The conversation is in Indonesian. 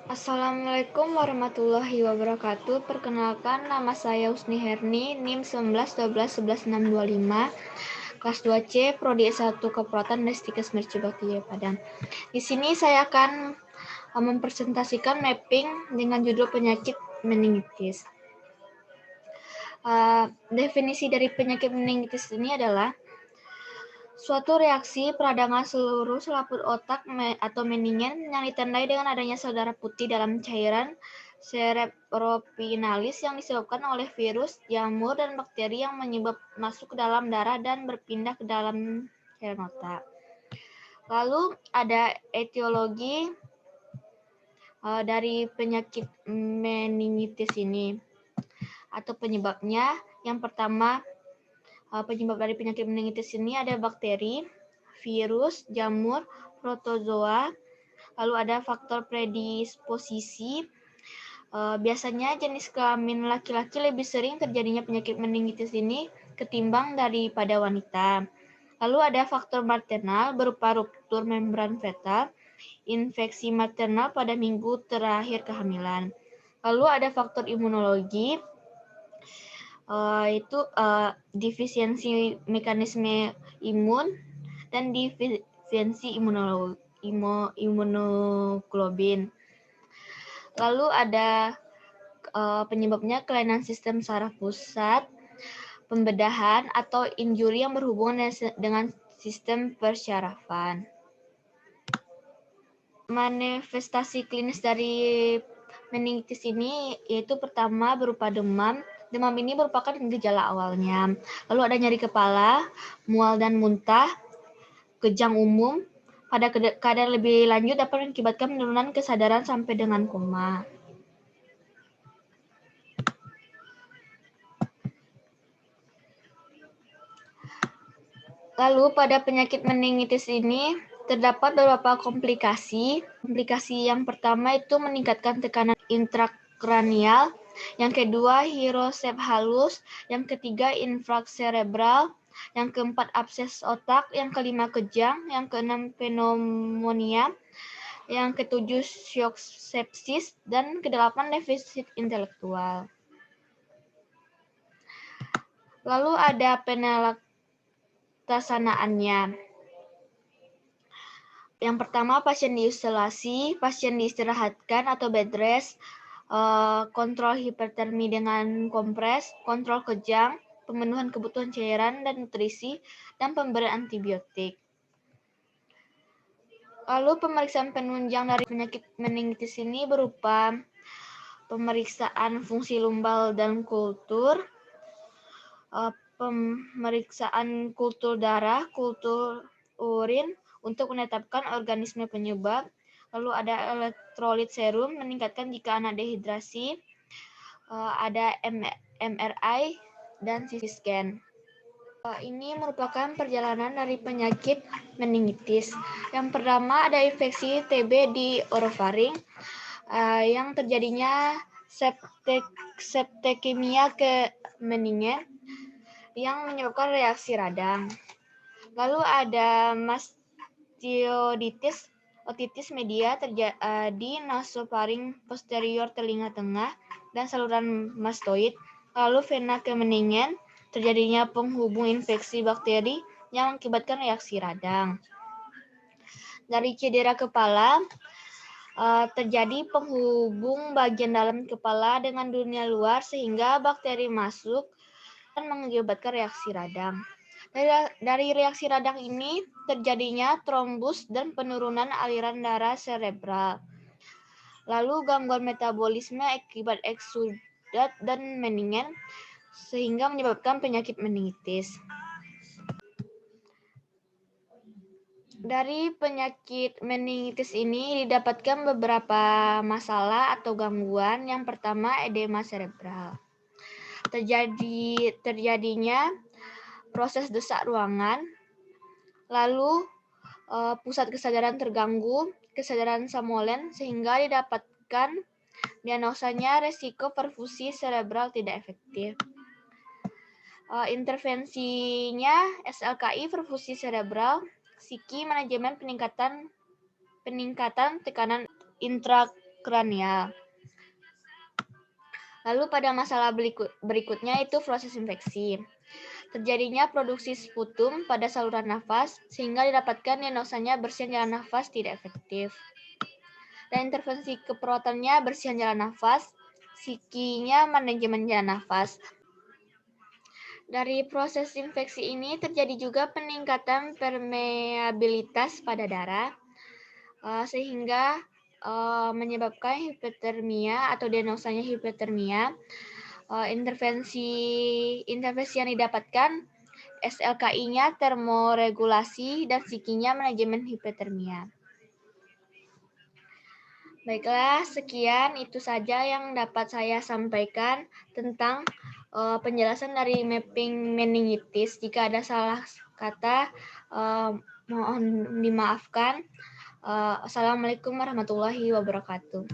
Assalamualaikum warahmatullahi wabarakatuh. Perkenalkan, nama saya Husni Herni, NIM 19 12 11 625, kelas 2C, Prodi S1 Keperawatan Destikes Mercibakti Padang. Di sini saya akan mempresentasikan mapping dengan judul penyakit meningitis. Definisi dari penyakit meningitis ini adalah suatu reaksi peradangan seluruh selaput otak atau meningen yang ditandai dengan adanya sel darah putih dalam cairan cerebrospinalis yang disebabkan oleh virus, jamur, dan bakteri yang masuk ke dalam darah dan berpindah ke dalam cairan otak. Lalu ada etiologi dari penyakit meningitis ini atau penyebabnya. Yang pertama, penyebab dari penyakit meningitis ini ada bakteri, virus, jamur, protozoa, lalu ada faktor predisposisi. Biasanya jenis kelamin laki-laki lebih sering terjadinya penyakit meningitis ini ketimbang daripada wanita. Lalu ada faktor maternal berupa ruptur membran fetal, infeksi maternal pada minggu terakhir kehamilan. Lalu ada faktor imunologi, itu defisiensi mekanisme imun dan defisiensi imunoglobin. Lalu ada penyebabnya kelainan sistem saraf pusat, pembedahan, atau injuri yang berhubungan dengan sistem persyarafan. Manifestasi klinis dari meningitis ini yaitu pertama berupa demam. Demam ini merupakan gejala awalnya. Lalu ada nyeri kepala, mual dan muntah, kejang umum. Pada keadaan lebih lanjut dapat mengakibatkan penurunan kesadaran sampai dengan koma. Lalu pada penyakit meningitis ini terdapat beberapa komplikasi. Komplikasi yang pertama itu meningkatkan tekanan intrakranial, yang kedua hidrosephalus, yang ketiga infarksi cerebral, yang keempat abses otak, yang kelima kejang, yang keenam pneumonia, yang ketujuh shock sepsis, dan kedelapan defisit intelektual. Lalu ada penelaksanaannya. Yang pertama, pasien diisolasi, pasien diistirahatkan atau bed rest, kontrol hipertermi dengan kompres, kontrol kejang, pemenuhan kebutuhan cairan dan nutrisi, dan pemberian antibiotik. Lalu pemeriksaan penunjang dari penyakit meningitis ini berupa pemeriksaan fungsi lumbal dan kultur, pemeriksaan kultur darah, kultur urin untuk menetapkan organisme penyebab. Lalu ada elektrolit serum meningkatkan jika anak dehidrasi, ada MRI dan CT scan. Ini merupakan perjalanan dari penyakit meningitis. Yang pertama ada infeksi TB di orofaring, yang terjadinya septekemia ke meningen yang menyebabkan reaksi radang. Lalu ada mastoiditis, otitis media di nasofaring posterior telinga tengah dan saluran mastoid. Lalu vena ke meningen, terjadinya penghubung infeksi bakteri yang mengakibatkan reaksi radang. Dari cedera kepala, terjadi penghubung bagian dalam kepala dengan dunia luar sehingga bakteri masuk dan mengakibatkan reaksi radang. Dari reaksi radang ini terjadinya trombus dan penurunan aliran darah cerebral. Lalu gangguan metabolisme akibat eksudat dan meningen sehingga menyebabkan penyakit meningitis. Dari penyakit meningitis ini didapatkan beberapa masalah atau gangguan. Yang pertama edema cerebral. Terjadinya proses desak ruangan, lalu pusat kesadaran terganggu, kesadaran somolen, sehingga didapatkan diagnosanya resiko perfusi cerebral tidak efektif. Intervensinya SLKI perfusi cerebral, psiki manajemen peningkatan tekanan intrak kranial. Lalu pada masalah berikutnya itu proses infeksi. Terjadinya produksi sputum pada saluran nafas sehingga didapatkan diagnosanya bersihan jalan nafas tidak efektif. Dan intervensi keperawatannya bersihan jalan nafas, psikinya manajemen jalan nafas. Dari proses infeksi ini terjadi juga peningkatan permeabilitas pada darah sehingga menyebabkan hipotermia atau diagnosanya hipotermia. Intervensi yang didapatkan SLKI-nya termoregulasi dan psikinya manajemen hipotermia. Baiklah, sekian itu saja yang dapat saya sampaikan tentang penjelasan dari mapping meningitis. Jika ada salah kata, mohon dimaafkan. Assalamualaikum warahmatullahi wabarakatuh.